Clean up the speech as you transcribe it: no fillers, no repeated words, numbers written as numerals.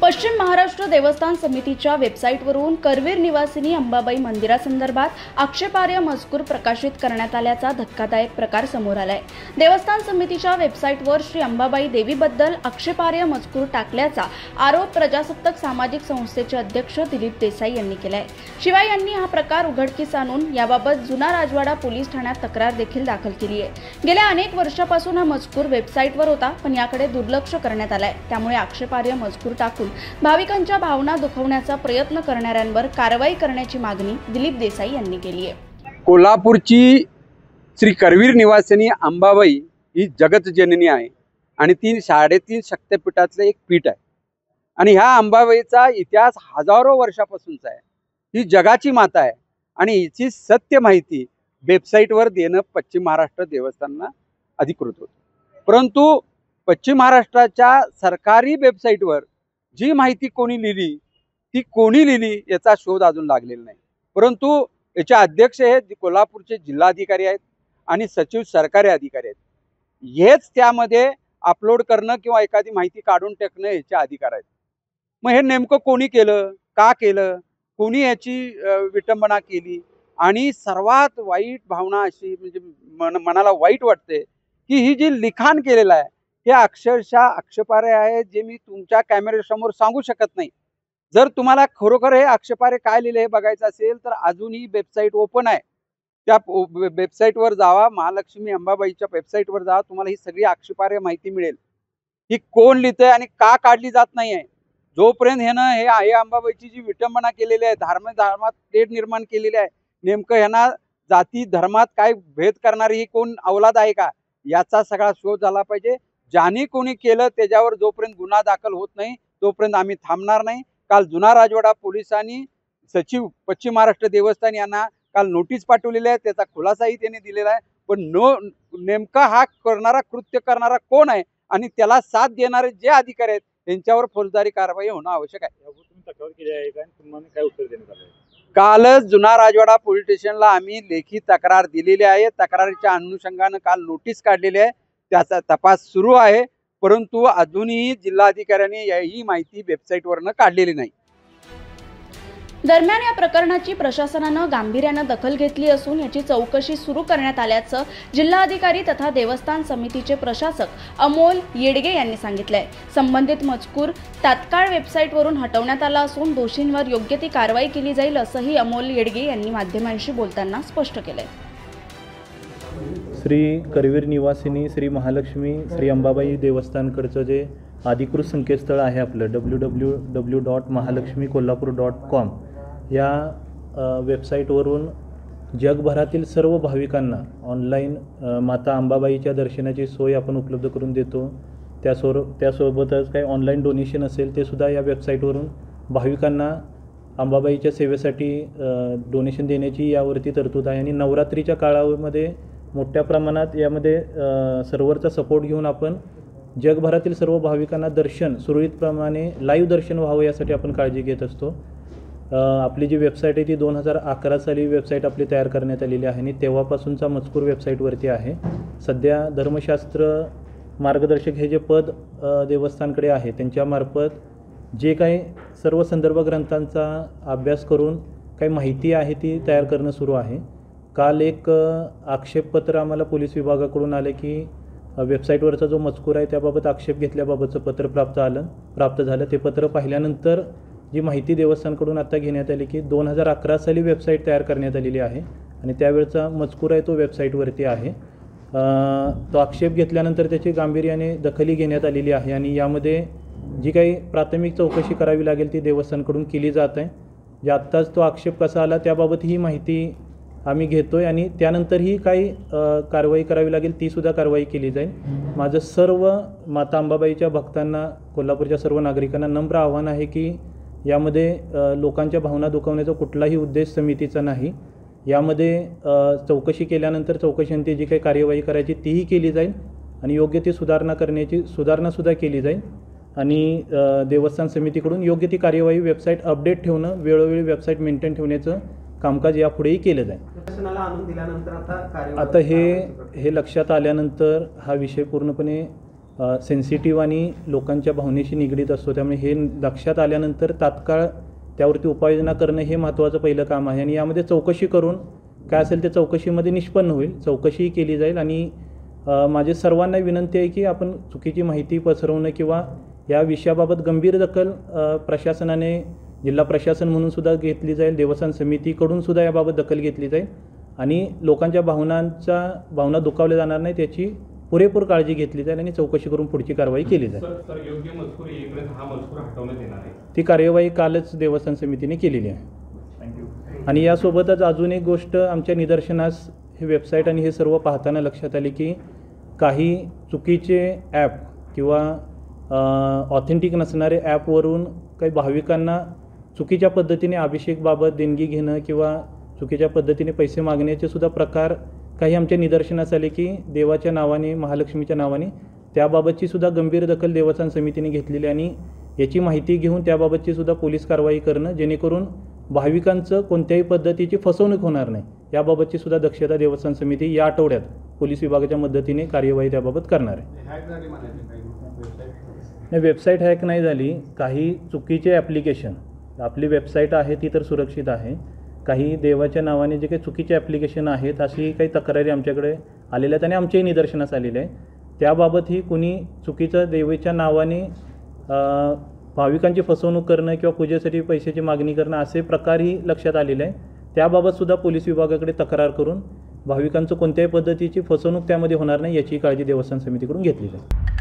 पश्चिम महाराष्ट्र देवस्थान समितीच्या वेबसाईटवरून करवीर निवासिनी अंबाबाई मंदिरासंदर्भात आक्षेपार्ह मजकूर प्रकाशित करण्यात आल्याचा धक्कादायक प्रकार समोर आलाय। देवस्थान समितीच्या वेबसाईटवर श्री अंबाबाई देवीबद्दल आक्षेपार्ह मजकूर टाकल्याचा आरोप प्रजासत्ताक सामाजिक संस्थेचे अध्यक्ष दिलीप देसाई यांनी केलाय। शिवाय यांनी हा प्रकार उघडकीस आणून याबाबत जुना राजवाडा पोलीस ठाण्यात तक्रार देखील दाखल केली आहे। गेल्या अनेक वर्षापासून हा मजकूर वेबसाईटवर होता, पण याकडे दुर्लक्ष करण्यात आलाय। त्यामुळे आक्षेपार्ह मजकूर टाकून भाविकांच्या भावना दुखवण्याचा प्रयत्न करणाऱ्यांवर कारवाई करण्याची मागणी दिलीप देसाई यांनी केली आहे। कोल्हापूरची श्री करवीर निवासिनी अंबाबाई ही जगत जननी आहे आणि ती 3.5 शक्तिपीठातले एक पीठ आहे आणि ह्या अंबाबाईचा इतिहास हजारो वर्षापासूनचा आहे। ही जगाची माता आहे आणि हिची सत्य माहिती वेबसाईटवर देणं पश्चिम महाराष्ट्र देवस्थानना अधिकृत होतं, परंतु पश्चिम महाराष्ट्राच्या सरकारी वेबसाईटवर जी माहिती कोणी लिहिली ती कोणी लिहिली याचा शोध अजून लागलेला नाही। परंतु याचे अध्यक्ष हे कोल्हापूरचे जिल्हाधिकारी आहेत आणि सचिव सरकारी अधिकारी आहेत। हेच त्यामध्ये अपलोड करणं किंवा एखादी माहिती काढून टाकणं याचे अधिकार आहेत। मग हे नेमकं कोणी केलं, का केलं, कोणी याची विटंबना केली आणि सर्वात वाईट भावना अशी म्हणजे मनाला वाईट वाटते की ही जी लिखाण केलेलं आहे हे अक्षरशः आक्षेपार्ह आहे, जे मी तुमच्या कॅमेऱ्यासमोर सांगू शकत नाही। जर तुम्हाला खरोखर हे आक्षेपार्ह काय लिहिले हे बघायचं असेल तर अजूनही वेबसाईट ओपन आहे, त्या वेबसाईटवर जावा, महालक्ष्मी अंबाबाईच्या वेबसाईटवर जावा, तुम्हाला ही सगळी आक्षेपार्ह माहिती मिळेल की कोण लिहितंय आणि का काढली जात नाही आहे। जोपर्यंत हे अंबाबाईची जी विटंबना केलेली आहे, धर्मात तेढ निर्माण केलेली आहे, नेमकं ह्यांना जाती धर्मात काय भेद करणारी ही कोण अवलाद आहे का याचा सगळा शोध झाला पाहिजे। ज्याने कोणी केलं त्याच्यावर जोपर्यंत गुन्हा दाखल होत नाही तोपर्यंत आम्ही थांबणार नाही। काल जुना राजवाडा पोलिसांनी सचिव पश्चिम महाराष्ट्र देवस्थान यांना काल नोटीस पाठवलेली आहे, त्याचा खुलासाही त्यांनी दिलेला आहे, पण नेमका हा कृत्य करणारा कोण आहे आणि त्याला साथ देणारे जे अधिकारी आहेत त्यांच्यावर फौजदारी कारवाई होणं आवश्यक आहे। कालच जुना राजवाडा पोलीस स्टेशनला आम्ही लेखी तक्रार दिलेली आहे। तक्रारीच्या अनुषंगाने काल नोटीस काढलेली आहे, त्याचा तपास सुरू आहे, परंतु अजूनही जिल्हाधिकाऱ्यांनी ही माहिती वेबसाईटवरनं काढलेली नाही। दरम्यान या प्रकरणाची प्रशासनानं गांभीर्यानं दखल घेतली असून याची चौकशी सुरू करण्यात आल्याचं जिल्हाधिकारी तथा देवस्थान समितीचे प्रशासक अमोल येडगे यांनी सांगितलंय। संबंधित मजकूर तात्काळ वेबसाईटवरून हटवण्यात आला असून दोषींवर योग्य ती कारवाई केली जाईल असंही अमोल येडगे यांनी माध्यमांशी बोलताना स्पष्ट केलंय। श्री करवीर निवासिनी श्री महालक्ष्मी श्री अंबाबाई देवस्थानकडचं जे अधिकृत संकेतस्थळ आहे आपलं www.mahalakshmikollapur.com या वेबसाईटवरून जगभरातील सर्व भाविकांना ऑनलाईन माता अंबाबाईच्या दर्शनाची सोय आपण उपलब्ध करून देतो। त्यासोबतच काही ऑनलाईन डोनेशन असेल ते सुद्धा या वेबसाईटवरून भाविकांना अंबाबाईच्या सेवेसाठी डोनेशन देण्याची यावरती तरतूद आहे आणि नवरात्रीच्या काळामध्ये मोठ्या प्रमाणात यामध्ये सर्व्हरचा सपोर्ट घेऊन आपण जगभरातील सर्व भाविकांना दर्शन सुरळीतप्रमाणे लाईव्ह दर्शन व्हावं यासाठी आपण काळजी घेत असतो। आपली जी वेबसाईट आहे ती 2011 साली वेबसाईट आपली तयार करण्यात आलेली आहे आणि तेव्हापासूनचा मजकूर वेबसाईटवरती आहे। सध्या धर्मशास्त्र मार्गदर्शक हे जे पद देवस्थानकडे आहे त्यांच्यामार्फत जे काही सर्व संदर्भ ग्रंथांचा अभ्यास करून काही माहिती आहे ती तयार करणं सुरू आहे। काल एक आक्षेपपत्र आम्हाला पोलीस विभागाकडून आले की वेबसाईटवरचा जो मजकूर आहे त्याबाबत आक्षेप घेतल्याबाबतचं पत्र प्राप्त झालं। ते पत्र पाहिल्यानंतर जी माहिती देवस्थानकडून आता घेण्यात आली की 2011 साली वेबसाईट तयार करण्यात आलेली आहे आणि त्यावेळचा मजकूर आहे तो वेबसाईटवरती आहे। तो आक्षेप घेतल्यानंतर त्याची गांभीर्याने दखली घेण्यात आलेली आहे आणि यामध्ये जी काही प्राथमिक चौकशी करावी लागेल ती देवस्थानकडून केली जात आहे। जे आत्ताच तो आक्षेप कसा आला त्याबाबत ही माहिती आम्ही घेतोय आणि त्यानंतरही काही कारवाई करावी लागेल तीसुद्धा कारवाई केली जाईल। माझं सर्व माता अंबाबाईच्या भक्तांना, कोल्हापूरच्या सर्व नागरिकांना नम्र आव्हान आहे की यामध्ये लोकांच्या भावना दुखवण्याचा कुठलाही उद्देश समितीचा नाही। यामध्ये चौकशी केल्यानंतर चौकशींती जी काही कार्यवाही करायची तीही केली जाईल आणि योग्य ती सुधारणासुद्धा केली जाईल आणि देवस्थान समितीकडून योग्य ती कार्यवाही वेबसाईट अपडेट ठेवणं, वेळोवेळी वेबसाईट मेंटेन ठेवण्याचं कामकाज यापुढेही केलं जाईल। आता हे लक्षात आल्यानंतर हा विषय पूर्णपणे सेन्सिटिव्ह आणि लोकांच्या भावनेशी निगडीत असतो. त्यामुळे हे लक्षात आल्यानंतर तात्काळ त्यावरती उपाययोजना करणं हे महत्त्वाचं पहिलं काम आहे. आणि यामध्ये चौकशी करून काय असेल ते चौकशीमध्ये निष्पन्न होईल, चौकशीही केली जाईल. आणि माझे सर्वांना विनंती आहे की आपण चुकीची माहिती पसरवणं किंवा या विषयाबाबत गंभीर दखल प्रशासनाने, जिल्हा प्रशासन म्हणून सुद्धा घेतली जाईल, देवस्थान समितीकडून सुद्धा याबाबत दखल घेतली जाईल आणि लोकांच्या भावना दुखावल्या जाणार नाहीत याची पुरेपूर काळजी घेतली जाईल आणि चौकशी करून पुढची कारवाई केली जाईल. सर, योग्य मजकूर येईपर्यंत हा मजकूर हटवण्यात येणार आहे. ती कार्यवाही कालच देवस्थान समितीने केलेली आहे. आणि यासोबतच अजून एक गोष्ट आमच्या निदर्शनास हे वेबसाईट आणि हे सर्व पाहताना लक्षात आले की काही चुकीचे ॲप किंवा ऑथेंटिक नसणारे ॲपवरून काही भाविकांना चुकीच्या पद्धतीने अभिषेकबाबत देणगी घेणं किंवा चुकीच्या पद्धतीने पैसे मागण्याचे सुद्धा प्रकार काही आमच्या निदर्शनास आले की देवाच्या नावाने, महालक्ष्मीच्या नावाने त्याबाबतची सुद्धा गंभीर दखल देवस्थान समितीने घेतलेली आणि याची माहिती घेऊन त्याबाबतची सुद्धा पोलीस कारवाई करणं जेणेकरून भाविकांचं कोणत्याही पद्धतीची फसवणूक होणार नाही याबाबतची सुद्धा दक्षता देवस्थान समिती या आठवड्यात पोलीस विभागाच्या मदतीने कार्यवाही त्याबाबत करणार आहे. वेबसाईट हॅक नाही झाली, काही चुकीचे ॲप्लिकेशन, आपली वेबसाईट आहे ती तर सुरक्षित आहे, काही देवाच्या नावाने जे काही चुकीचे ॲप्लिकेशन आहेत अशी काही तक्रारी आमच्याकडे आलेल्या आहेत आणि आमच्याही निदर्शनास आलेल्या आहे. त्याबाबतही कुणी चुकीचं देवीच्या नावाने भाविकांची फसवणूक करणं किंवा पूजेसाठी पैशाची मागणी करणं असे प्रकारही लक्षात आलेले आहे. त्याबाबतसुद्धा पोलीस विभागाकडे तक्रार करून भाविकांचं कोणत्याही पद्धतीची फसवणूक त्यामध्ये होणार नाही याची काळजी देवस्थान समितीकडून घेतली जाईल.